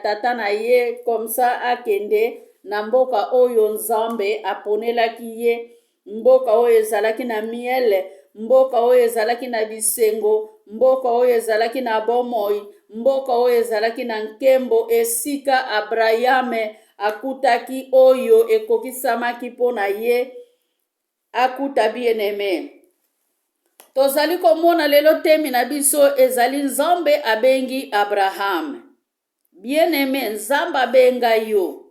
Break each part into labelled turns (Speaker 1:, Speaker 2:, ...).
Speaker 1: tata na ye comme ça akende na mboka oyo nzambe aponelaki ye, mboka oyo ezalaki na miele, mboka oyo ezalaki na bisengo, mboka oyo ezalaki na bomoi, mboka oyo ezalaki na nkembo, esika Abrayame akutaki oyo ekokisamaki mpo na ye akuta bien-aimé. Tozali komona lelo temi na biso ezali nzambe abengi Abraham. Bien-aimé, nzambe abenga yo.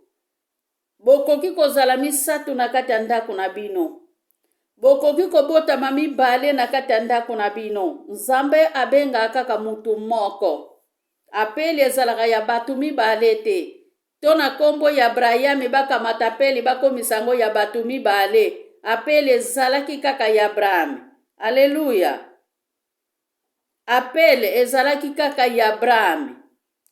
Speaker 1: Bokoki kozala misatu na kati ya ndako na bino. Bokoki kobotama mibale na kati ya ndako na bino. Nzambe abenga kaka mutu moko. Apeli ezalaka ya batu mibale te. To na kombo ya Abraham bakamata apeli bakomisango ya batu mibale. Apeli ezalaki kaka ya Abraham. Alléluia. Apeli ezalaki kaka ya Abraham.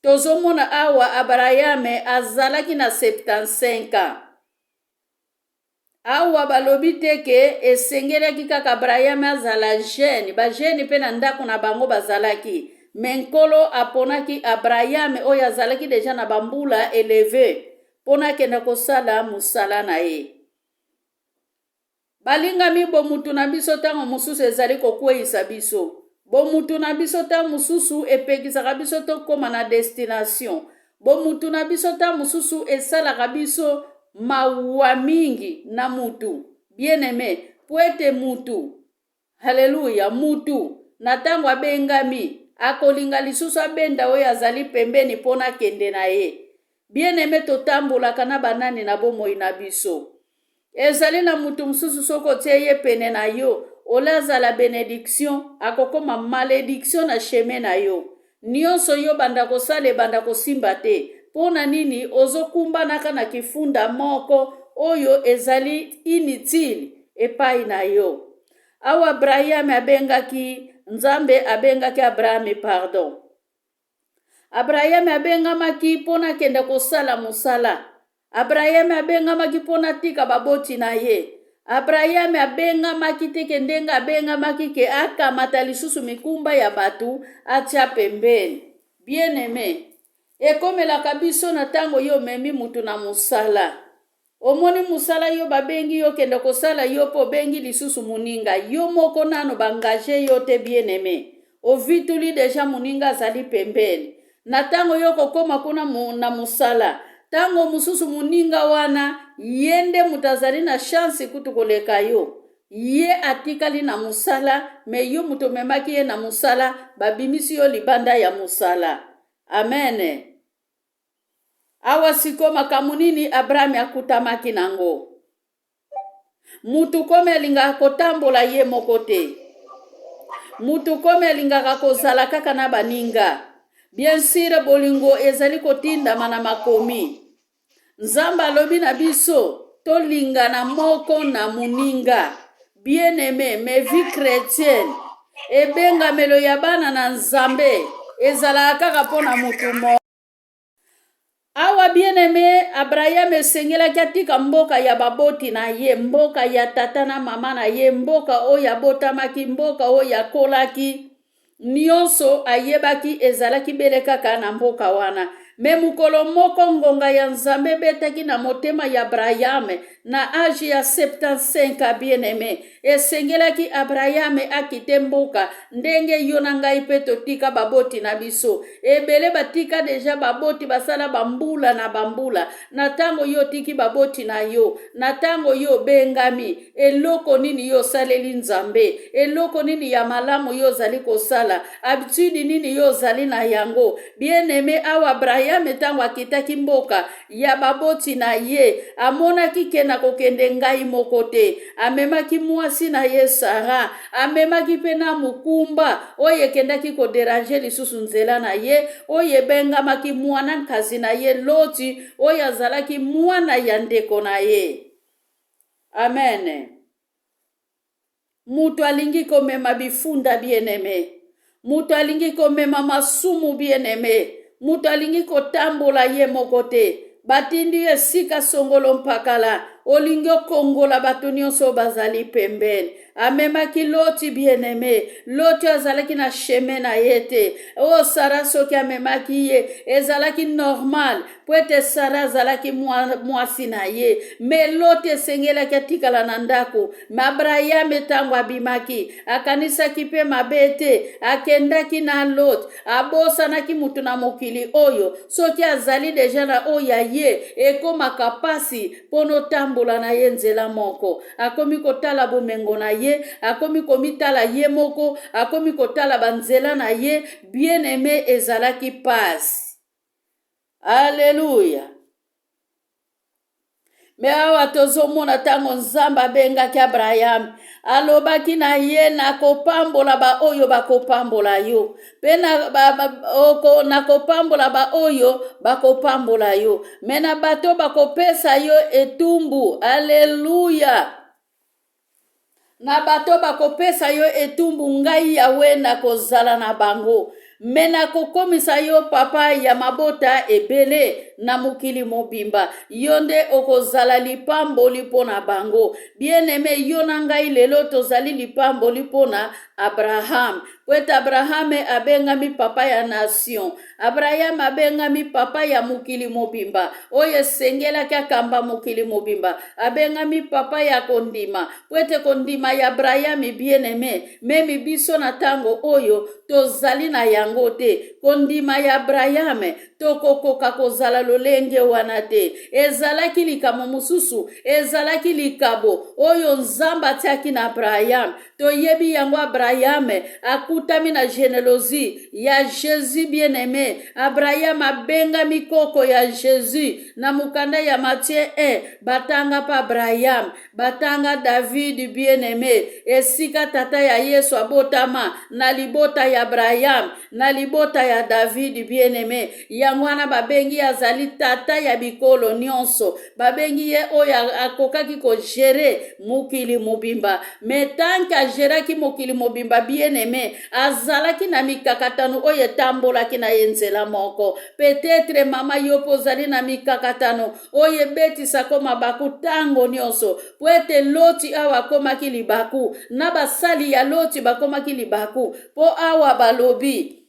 Speaker 1: Tozomona awa Abraham azalaki na 75 ans. Awa balobi teke esengelaki kaka Abraham azala jeune, ba jeune pe na ndako na bango bazalaki. Menkolo aponaki Abraham oyo azalaki deja na bambula eleve pona kenda kosala musala na ye. Balingami bomutu na biso tango mususu ezali kokweyisa biso. Bomutu na biso tango mususu epekisaka biso tokoma na destination. Bomutu na biso tango mususu esalaka biso mawa mingi na mutu. Bien-aimé, puete mutu. Haleluya, mutu. Na tango abengami, akolinga lisusu abenda oyo azali pembeni pona kende na ye. Bien-aimé, totambolaka na banani na bomoi na biso. Ezali na mutu mususu soko tie ye pene na yo, olazala benediction, akokoma malédiction na chemin na yo. Nyonso yo banda kosala banda kosimba te. Pona nini ozokumbanaka na kifunda moko oyo ezali inutile epai na yo. Awa Abraham abengaki, nzambe abengaki Abraham pardon. Abraham abengamaki pona kende kosala musala. Abraham abengamaki pona tika baboti na ye. Abraham abengamaki teke ndenga abengamaki ke akamata lisusu mikumba ya batu atia pembeni. Bien-aimé, ekomelaka biso na tango yo memi mutu na musala. Omoni musala yo babengi yo kende kosala yo po bengi lisusu muninga. Yo moko nano bangaje yo te bien-aimé. Ovituli deja muninga azali pembeni. Na tango yo kokoma kuna na musala. Tango mususu muninga wana, yende mutazali na chance kutu koleka yo. Ye atikali na musala, me yo muto memaki ye na musala, babimisi yo libanda ya musala. Amen. Awa siko makamunini Abraham akutamaki nango. Mutu kome alinga kotambola ye mokote. Mutu kome alinga kozala kaka na baninga. Bien sûr bolingo ezali kotinda mana makomi. Nzamba lobi na biso tolinga na moko na muninga. Bien-aimé, mes vies chrétiennes. Ebenga melo ya bana na nzambe ezala kaka pona mutu mo. Awa bien-aimé, Abraham esengela katika mboka ya baboti na ye, mboka ya tata na mama na ye, mboka oya botamaki, mboka oya kolaki. Nyonso ayebaki ezalaki bele kaka na mboka wana. Me mukolo moko ngonga ya nzambe betaki na motema ya Abraham na age ya 75 bien-aimé. Esengelaki Abraham akite mboka ndenge yo na ngai pe totika baboti na biso. Ebele batika deja baboti basala bambula na bambula. Na tango yo tiki baboti na yo. Na tango yo bengami. Eloko nini yo saleli nzambe. Eloko nini ya malamu yo zali kosala. Habitude nini yo zali na yango. Bien-aimé awa Abraham tango akitaki mboka ya baboti na ye. Amonaki kena kokende ngai mokote. Amemaki mwasi na ye Sara. Amemaki pena mukumba. Oye kendaki ko deranger lisusu nzela na ye. Oye bengamaki mwana nkazi na ye Loti. Oye azalaki mwana ya ndeko na ye. Amen. Mutu alingi komema bifunda bien-aimé. Mutu alingi komema masumu bien-aimé. Mutu alingi kotambola ye mokote. Batindi esika songolo mpakala. olingi okongola bato nyonso bazali pembeni. Amemaki Loti bien-aimé. Loti azalaki na chemin na ye te. O Sara soki amemaki ye ezalaki normal po ete Sara azalaki mwasi na ye. Me Loti esengelaki atikala na ndako. Abraham ntango abimaki akanisaki mpe mabe te, akendaki na Loti, abosanaki mutu na mokili oyo soki azali deja na oya ye ekomaka pasi mpono tambola na ye nzela moko. Akomi kotala bomengo na ye, akomi komitala ye moko, akomi kotala banzela na ye. Bien-aimé ezalaki pasi. Alléluia. Me awa tozomona ntango Nzambe abengaki Abraham, alobaki na ye nakopambola ba oyo bakopambola yo, mpe nakopambola ba oyo bakopambola yo, me na bato bakopesa yo etumbu. Alléluia. Na bato bakopesa yo etumbu, ngai Yawe nakozala na bango. Me nakokomisa yo papa ya mabota ebele na mokili mobimba. Yo nde okozala lipamboli mpo na bango. Bien-aimé, yo na ngai lelo tozali lipamboli mpo na Abraham. Kwete Abraham abengami papa ya nation. Abraham abengami papa ya mokili mobimba. Oyo esengelaki akamba mokili mobimba. Abengami papa ya kondima. Kwete kondima ya Abraham bien-aimé. Memi biso na tango oyo tozali na yango te. Kondima ya Abraham tokokoka kozala lolenge wana te. Ezalaki likamo mususu, ezalaki likabo oyo Nzambe atiaki na Abraham. Toyebi yango Abraham akutami na genealogie ya Jésus bien-aimé. Abraham abengami koko ya Jésus na mukanda ya Matthieu 1. Batanga pa Abraham, batanga David bien-aimé. Esika tata ya Yesu abotama na libota ya Abraham, na libota ya David bien-aimé. Yangwana babengi azali tata ya bikolo nyonso. Babengi ye oyo akokaki ko gere mokili mobimba. Metanka geraki mokili mobimba bien-aimé, azalaki na mikakatano oyo tambolaki na yenzela moko. Peut-être mama yo pozali na mikakatano oyo betisa koma baku tango nyonso. Poete Loti awa komaki libaku, na basali ya Loti bakomaki libaku. Po awa balobi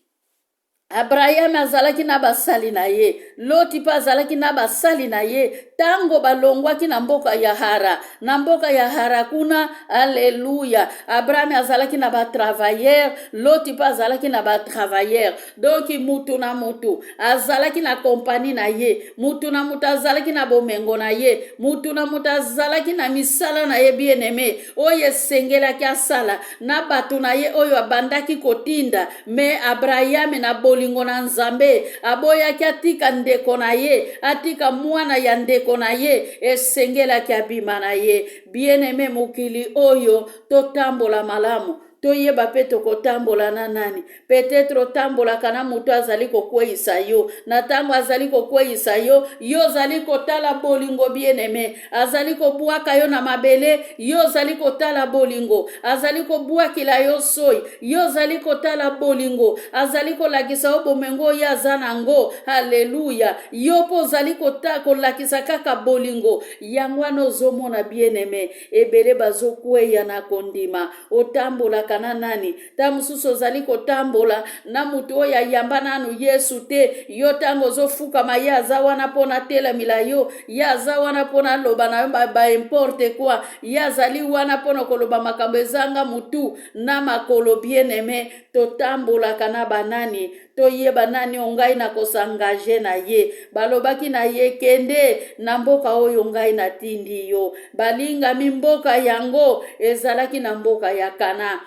Speaker 1: Abraham azalaki na basali na ye, Loti pa azalaki na basali na ye. Tango balongwaki na mboka ya Hara, na mboka ya Hara kuna, alléluia, Abraham azalaki na ba travailleur, Loti pa azalaki na ba travailleur. Donc mutu na mutu azalaki na kompani na ye, mutu na mutu azalaki na bomengo na ye, mutu na mutu azalaki na misala na ye bien-aimé. Oyo esengelaki asala na batu na ye oyo abandaki kotinda. Me Abraham na bolingo na Nzambe aboyaki atika ndeko na ye, atika mwana ya ndeko na ye, esengelaki abima na ye. Bien-aimé, mokili oyo totambola malamu, toyeba pe tokotambola na nani. Peut-être otambolaka na mutu azali kokweyisa yo. Na tango azali kokweyisa yo, yo azali kotala bolingo bien-aimé. Azali kobwaka yo na mabele, yo azali kotala bolingo. Azali kobwakila yo soi, yo azali kotala bolingo. Azali kolakisa yo bomengo ya azanango. Alléluia. Yo po azali kolakisa kaka bolingo. Yangwana ozomona bien-aimé, ebele bazokweya na kondima. Otambola kana nani. Ta mususu ozali kotambola na mutu oya yamba nanu Yesu te. Yo tango zofuka ma ya aza wana pona tela mila yo, ya aza wana pona loba na ba importe kwa, ya azali wana pona koloba makambo ezanga mutu na makolo bien-aimé. Totambola kana banani, toyeba nani ongai na kosangaje na ye. Balobaki na ye kende na mboka oyo ngai na tindi yo. Balinga mimboka yango ezalaki na mboka ya Kana.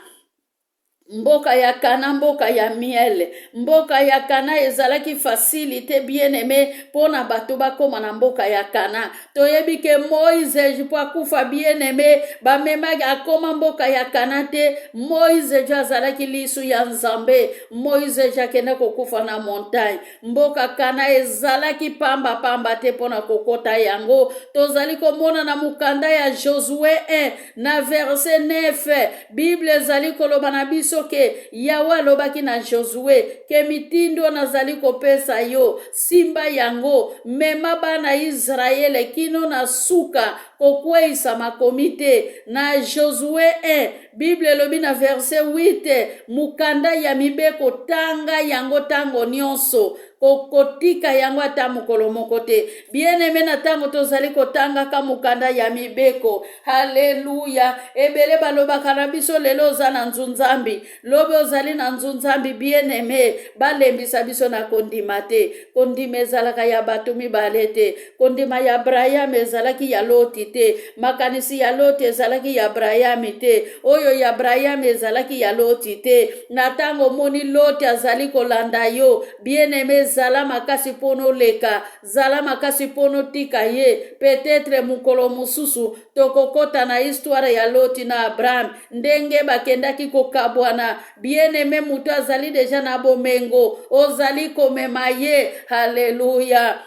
Speaker 1: Mboka ya Kana, mboka ya miel. Mboka ya Kana ezalaki facilité bien-aimé pona bato bakoma na mboka ya Kana. Toyebi ke Moïse jipwa kufa bien-aimé, bamemaki akoma mboka ya Kana te. Moïse azalaki lisu ya Nzambe. Moïse jakende kokufa na montagne. Mboka Kana ezalaki pamba te pona kokota yango. Tozali komona na mukanda ya Josué 1 na verset 9. Bible ezali koloba na biso biso ke yawe alobaki na Josue ke mitindo nazali kopesa yo simba yango mema bana Israele kino na suka kokweisa makomi te. Na Josue 1 Bible elobi na verset 8 mukanda ya mibeko tanga yango tango nyonso kokotika yango ata mokolo moko te. Bien-aimé na tango tozali kotanga ka mukanda ya mibeko. Haleluya. Ebele balobaka na biso lelo oza na nzunzambi lobe ozali na nzunzambi. Bien-aimé balembisa biso na kondima te. Kondima ezalaka ya bato mibale te. Kondima ya Abraham ezalaki ya Loti te. Makanisi ya Loti ezalaki ya Abraham te. Oyo ya Abraham ezalaki ya Loti te. Na tango moni Loti azali kolanda yo, bien-aimé zala makasi pono leka, zala makasi pono tika ye. Peut-être mukolo mususu tokokota na histoire ya Loti na Abraham ndenge bakendaki kokabwana. Bien-aimé mutu azali deja na bomengo ozali komema ye. Haleluya.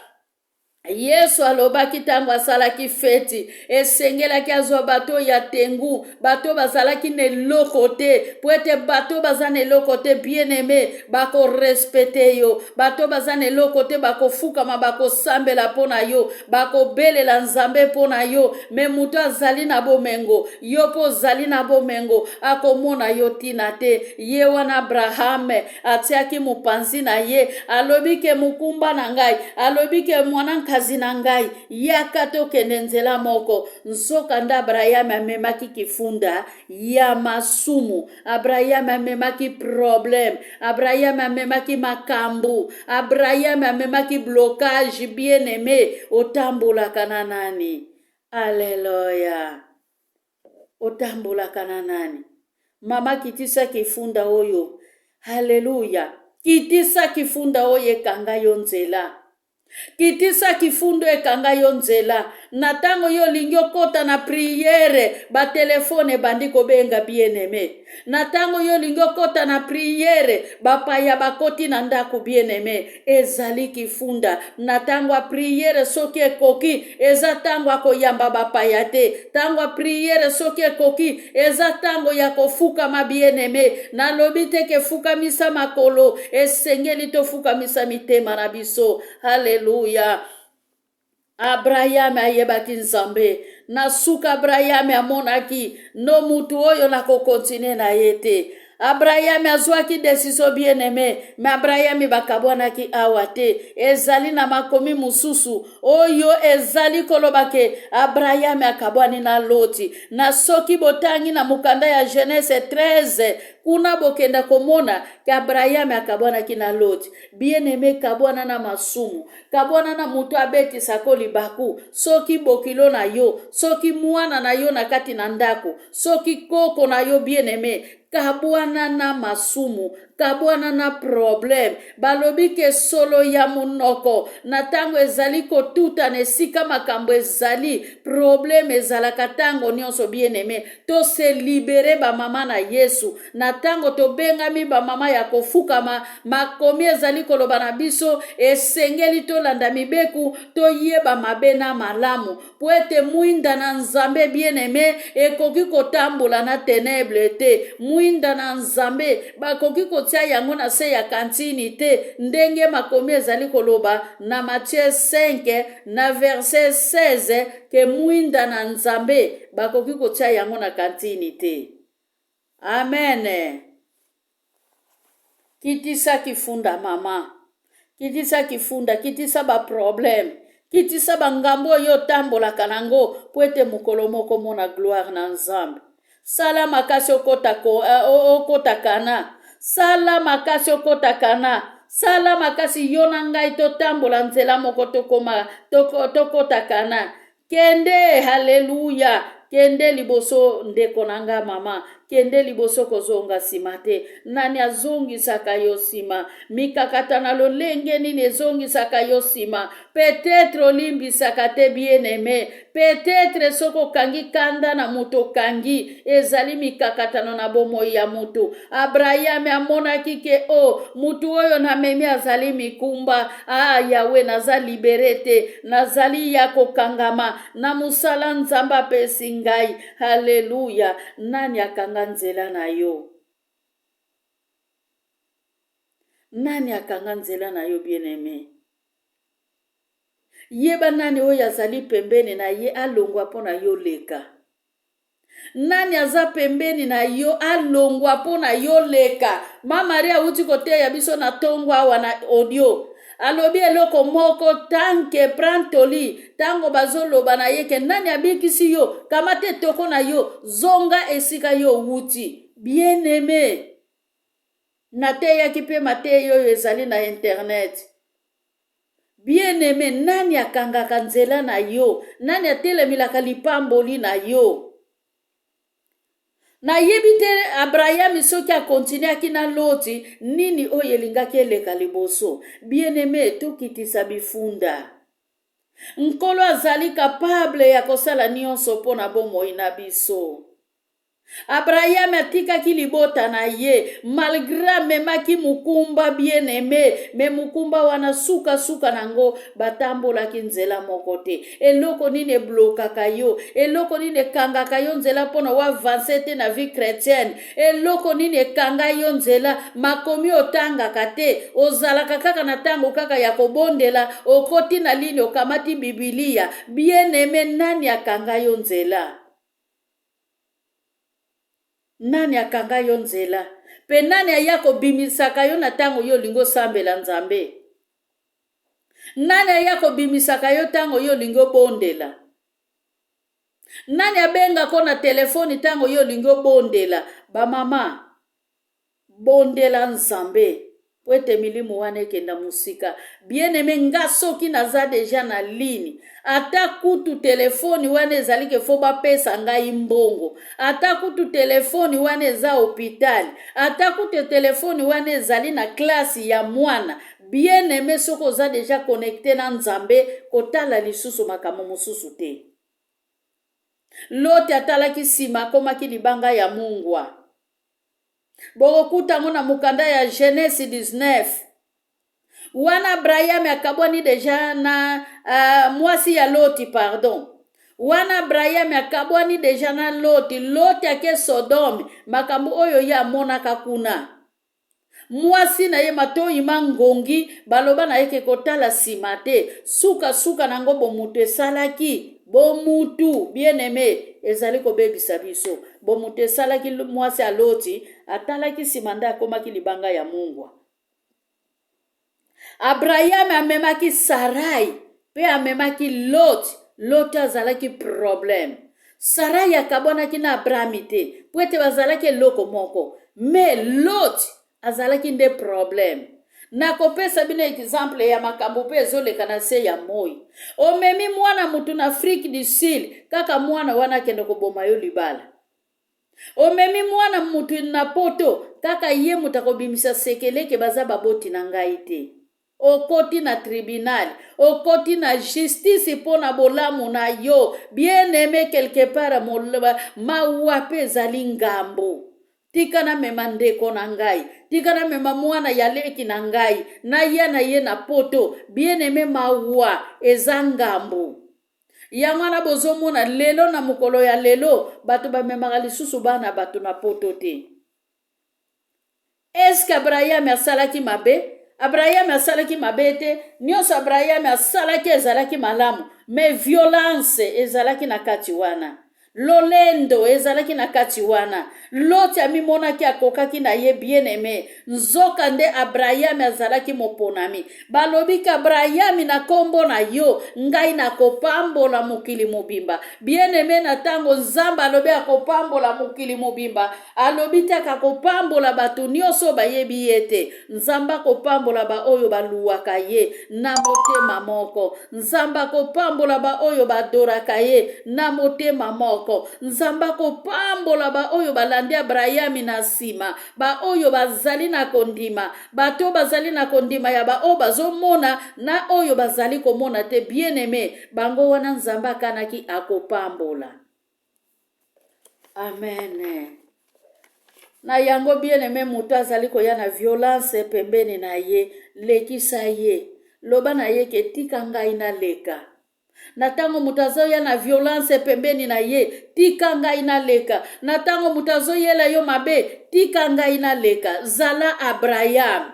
Speaker 1: Yesu alobaki tango asalaki feti esengelaki azwa bato ya tengu bato bazalaki ne loko te po ete bato baza ne loko te. Bien-aimé bako respecte yo, bato baza ne loko te bakofukama bakosambela mpona yo bakobelela nzambe mpona yo. Me mutu azali na bomengo yo po ozali na bomengo akomona yo tina te. Ye wana Abraham atiaki mopanzi na ye alobi ke mukumba na ngai alobi ke mwana kazi na ngai yaka tokende nzela moko. Nzoka nda Abraham amemaki kifunda ya masumu, Abraham amemaki problem, Abraham amemaki makambu, Abraham amemaki blocage. Bien-aimé otambolaka na nani? Alleluya. Otambolaka na nani? Mama kitisa kifunda oyo. Haleluya. Kitisa kifunda oyo ekanga yo nzela. Kitisa kifundo ekanga yo nzela. Na tango yo lingi okota na priere ba telefone bandi kobenga. Bien-aimé na tango yo lingi okota na priere bapaya bakoti na ndako. Bien-aimé ezali kifunda. Na tango a priere soki ekoki eza tango akoyamba bapaya te. Tango a priere soki ekoki eza tango ya kofukama. Bien-aimé nalobi te ke fukamisa makolo esengeli to fukamisa mitema na biso. Haleluya. Abraham ayebaki nzambe na suka Abraham amonaki no mutu oyo na kokontine na yete. Abraham azwaki desiso. Bien-aimé me Abraham bakabwanaki awa te. Ezali na makomi mususu oyo ezali kolobake Abraham akabwani na Loti. Na soki botangi na mukanda ya Genese 13 kuna bokenda komona ke Abraham akabwanaki na Loti. Bien-aimé kabwana na masumu, kabwana na mutu abeti sakoli baku, soki bokilo na yo, soki mwana na yo na kati na ndako, soki koko na yo. Bien-aimé kabwana na masumu, kabwana na problem. Balobi ke solo ya munoko na tango ezali kotuta na esika makambo ezali problem ezalaka tango nyonso. Bien-aimé to se libere ba mama na Yesu. Na tango tobengami ba mama ya kofukama makomi ezali koloba na biso esengeli tolanda mibeku toyeba mabe na malamu po ete mwinda na nzambe. Bien-aimé ekoki kotambola na teneble te. Mwinda na nzambe bakoki kotia yango na se ya kantini te. Ndenge makomi ezali koloba na Matthieu 5 na verset 16 ke mwinda na nzambe bakoki kotia yango na kantini te. Amen. Kitisa kifunda mama, kitisa kifunda, kitisa ba problem, kitisa ba ngambo yo tambola kanango po ete mukolo moko mona gloire na nzambe. Sala makasi okotakana, sala makasi okotakana, sala makasi yo na ngai totambola nzela moko tokotakana. Kende. Haleluya. Kende liboso ndeko nanga mama, kende liboso kozonga sima te. Nani azongisaka yo sima? Mikakata na lolenge nini ezongisaka yo sima? Peut-être olimbisaka te. Bien-aimé peut-être soko kangi kanda na muto kangi ezali mikakatano na bomoi ya mutu. Abraham amonaki ke mutu oyo na memi azali mikumba. Yawe naza liberete, nazali ya kokangama na musala nzamba pesi ngai. Haleluya. Nani akanga nzela na yo? nani akanga nzela na yo bien-aimé? Yeba nani oyo azali pembeni na ye alongwa mpo na yo leka? Nani aza pembeni na yo alongwa mpo na yo leka? Ma Maria uti kote ya biso na tongo awa na audio. Alobi eloko moko tanke prantoli tango bazoloba na yeke nani abikisi yo kamate toko na yo zonga esika yo wuti. Bien-aimé, nateyaki mpe mateyo oyo ezali na internet. Bien-aimé, nani akangaka nzela na yo? Nani atelemilaka lipamboli na yo? Na yebi te Abraham soki akontinuaki na Loti nini oyo elingaki eleka liboso. Bien-aimé, tokitisa bifunda. Nkolo azali capable ya kosala nyonso mpo na bomoi na biso. Abraham atikaki libota na ye malgré amemaki mukumba bien-aimé, me mukumba wana suka nango batambolaki nzela moko te. Eloko nini eblokaka yo? Eloko nini ekangaka yo nzela mpona oavanse te na vie chrétienne? Eloko nini ekanga yo nzela makomi otangaka te? Ozalaka kaka na tango kaka ya kobondela, okoti na lini okamati Biblia. Bien-aimé, nani akanga yo nzela? Nani akanga yo nzela? Pe nani aya kobimisaka yo na tango yo lingo sambela Nzambe? Nani aya kobimisaka yo tango yo lingo bondela? Nani abenga ko na telefoni tango yo lingo bondela? Ba mama, bondela Nzambe. Wete milimu wane kenda musika. Bien-aimé, nga soki naza deja na lini. Ata kutu telefoni wane ezalike foba pesa ngai mbongo. Ata kutu telefoni wane eza hôpital. Ata kutu telefoni wane ezali na klasi ya mwana. Bien-aimé, soko za deja connecté na Nzambe kotala lisusu makambo mosusu te. Loti atalaki sima komaki libanga ya mungwa. Bokuta ngona mukanda ya Genèse 19. Wana Abraham akabwani deja na mwasi ya Loti pardon. Wana Abraham akabwani deja na Loti. Loti ake Sodome makambo oyo ya monaka kuna. Mwasi na ye matoi mangongi baloba na yeke kotala simate. Suka nango bomutu esalaki. Bomutu bien-aimé ezali kobebisa biso. Bomutu esalaki mwasi ya Loti atalaki simanda akomaki libanga ya mungwa. Abraham amemaki Sarai pe amemaki Lot. Lot azalaki problem. Sarai akabonaki na Abraham te. Pwete bazalaki loko moko. Me Lot azalaki nde problem. Nakopesa bine example ya makambo pe ezoleka na se ya moi. Omemi mwana mutu na Afrique du Sud kaka mwana wana kende koboma yo libala. Omemi mwana mutu na poto kaka ye mutakobimisa sekeleke baza baboti na ngai te. Okoti na tribunal, okoti na justice pona bolamu na yo. Bien-aimé, quelque part mawape ezali ngambo. Tika na mema ndeko na ngai. Tika na mema mwana ya leki na ngai. Na ye na poto. Bien-aimé, mawa eza ngambo. Ya mwana bozomona lelo na mukolo ya lelo. Batu ba memaka lisusu bana batu na poto te. Eske Abraham asalaki mabe? Abraham asalaki mabe te. Nyonso Abraham asalaki ezalaki malamu. Me violence ezalaki na kati wana. Lolendo ezalaki na kati wana. Loti amimonaki akokaki na ye bien-aimé. Nzoka nde Abraham azalaki moponami. Balobika Abraham na kombo na yo. Ngai na kopambola mokili mobimba. Bien-aimé, na tango Nzamba alobi akopambola mokili mobimba. Alobita akopambola batu nyonso bayebi yete. Nzamba kopambola ba oyo baluwaka ye na motema moko. Nzamba kopambola ba oyo badoraka ye na motema moko. Nzamba kopambola ba oyo balandi Abraham na sima. Ba oyo bazali na kondima. Bato bazali na kondima ya ba oyo bazomona na oyo bazali komona te. Bien-aimé, bango wana Nzamba kanaki akopambola. Amen. Na yango bien-aimé, mutu azali koya na violence pembeni na ye. Lekisa ye. Loba na ye ke tika ngai na leka. Na tango mutazo ya na violence pembeni na ye, tika ngai na leka. Na tango mutazo yela yo mabe, tika ngai na leka. Zala Abraham.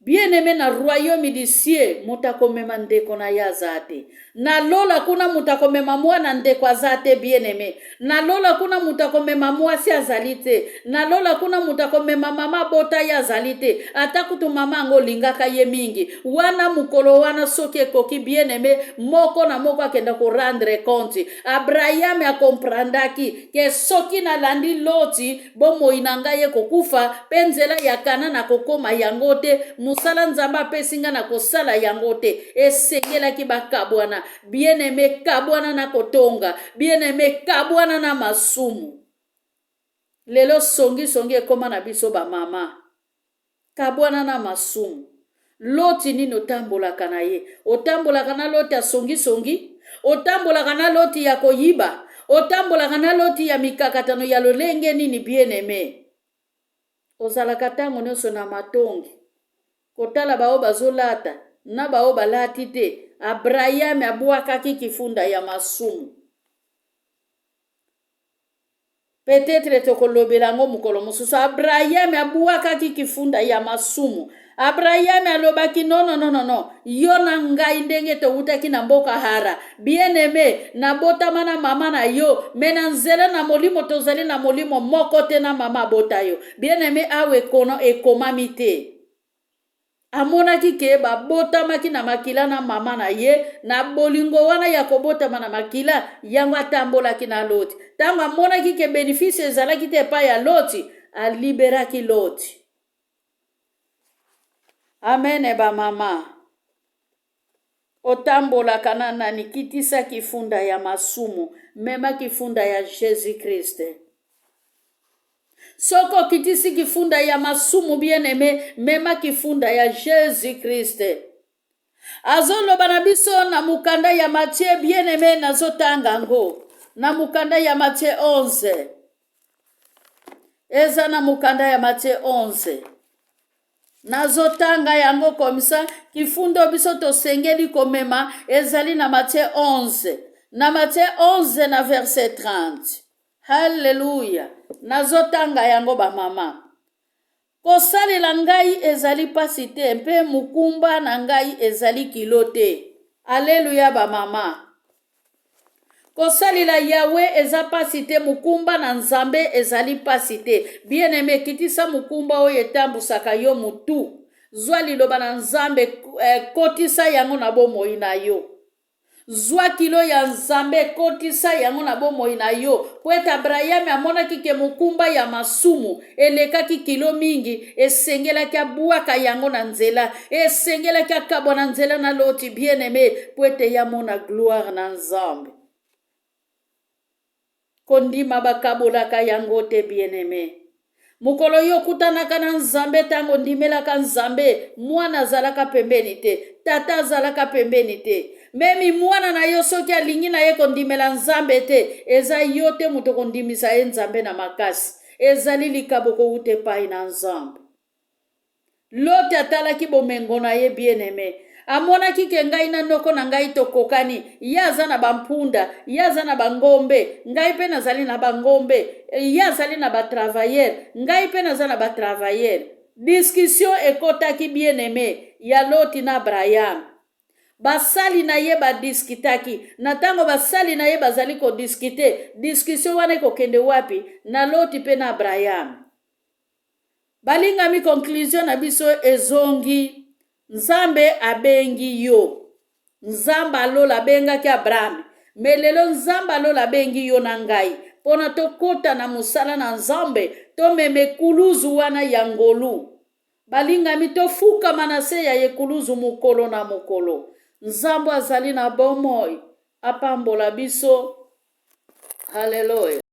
Speaker 1: Bien-aimé na royaume du ciel, mutakomema ndeko na yazate. Na lola kuna mutakomema mwana ndeko azate bien-aimé. Na lola kuna mutakomema mwasi azalite. Na lola kuna mutakomema mama bota yazalite. Atakutu mama ngo lingaka ye mingi. Wana mukolo wana soke koki bien-aimé, moko na moko akenda ko rendre compte. Abraham a comprendaki ke soki na landi loti bomo inanga ye kokufa penzela ya kana na kokoma yangote. Musala nzamba pesinga na kosala yangote esengela ki bakabwana bien-aimé kabwana na kotonga bien-aimé kabwana na masumu lelo songi ekoma na biso ba mama kabwana na masumu loti nini otambolaka na ye otambolaka na loti ya songi otambolaka na loti ya koyiba otambolaka na loti ya mikakatano ya lolenge nini bien-aimé ozalaka tango nyonso na matongi kotala bao bazolata na bao balati te. Abraham abwakaki kifunda ya masumu. Peut-être tokolobela ngo mukolo mususu Abraham abwakaki kifunda ya masumu. Abraham alobaki no. Yo na ngai ndenge to utaki na mboka hara. Bien-aimé na botama na mama na yo. Mena nzela na molimo tozali na molimo moko te na mama bota yo. Bien-aimé awe kono ekomami te. Amonaki ke babotamaki na makila na mama na ye na bolingo wana ya kobotama na makila yango atambolaki na loti. Tango amonaki ke benefice ezalaki te pa ya loti, aliberaki loti. Amen ba mama. Otambolaka na nani kitisa kifunda ya masumu, mema kifunda ya Jésus Christ. Soko kitisi kifunda ya masumu bien-aimé, mema kifunda ya Jésus Christ. Azolo banabiso na mukanda ya Matthieu bien-aimé nazotanga ngo. Na mukanda ya Matthieu 11. Eza na mukanda ya Matthieu 11. Nazotanga yango komisa kifundo biso tosengeli komema ezali na Matthieu 11. Na Matthieu 11 na verset 30. Hallelujah. Nazotanga yango ba mama. Kosalela ngai ezali pasi te mpe mukumba na ngai ezali kilote. Hallelujah ba mama. Kosalela Yahweh eza pasi te mukumba na Nzambe ezali pasi te. Bien-aimé kitisa mukumba oyo etambusaka yo mutu. Zwa liloba na Nzambe kotisa yango na bomoi na yo. Zwa kilo ya Nzambe kotisa yango na bomoi na yo. Kweta Abraham amonaki ke mukumba ya masumu elekaki kilo mingi esengelaki abwaka yango na nzela esengelaki akabwa na nzela na loti bien-aimé kwete ya mona gloire na Nzambe. Kondima bakabolaka yango te bien-aimé. Mukolo yo kutanaka na Nzambe tango ndimelaka Nzambe mwana zalaka pembeni te tata zalaka pembeni te. Memi mwana na yo soki alingi na ye kondimela Nzambe te eza yo te muto kondimisa ye Nzambe na makasi ezali likabo ko ute pai na Nzambe. Lote atalaki bomengo na ye bien-aimé. Amonaki ke ngai na noko na ngai tokokani yaza na bampunda yaza na bangombe ngai pe nazali na bangombe yazali na batravailleur ngai pe nazali na batravailleur. Discussion ekotaki bien-aimé ya Loti na Abraham. Basali na ye badiskitaki na tango basali na ye bazali ko diskite discussion wana kokende wapi na Loti pe na Abraham. Balingami conclusion na biso ezongi Nzambe abengi yo. Nzambe alola abengaki Abraham. Melelo Nzambe alola abengi yo na ngai. Pona tokota na musala na Nzambe tomeme kuluzu wana ya ngolu. Balingami tofuka manase ya yekuluzu mukolo na mukolo. Nzambe azali na bomoi apambola biso. Hallelujah.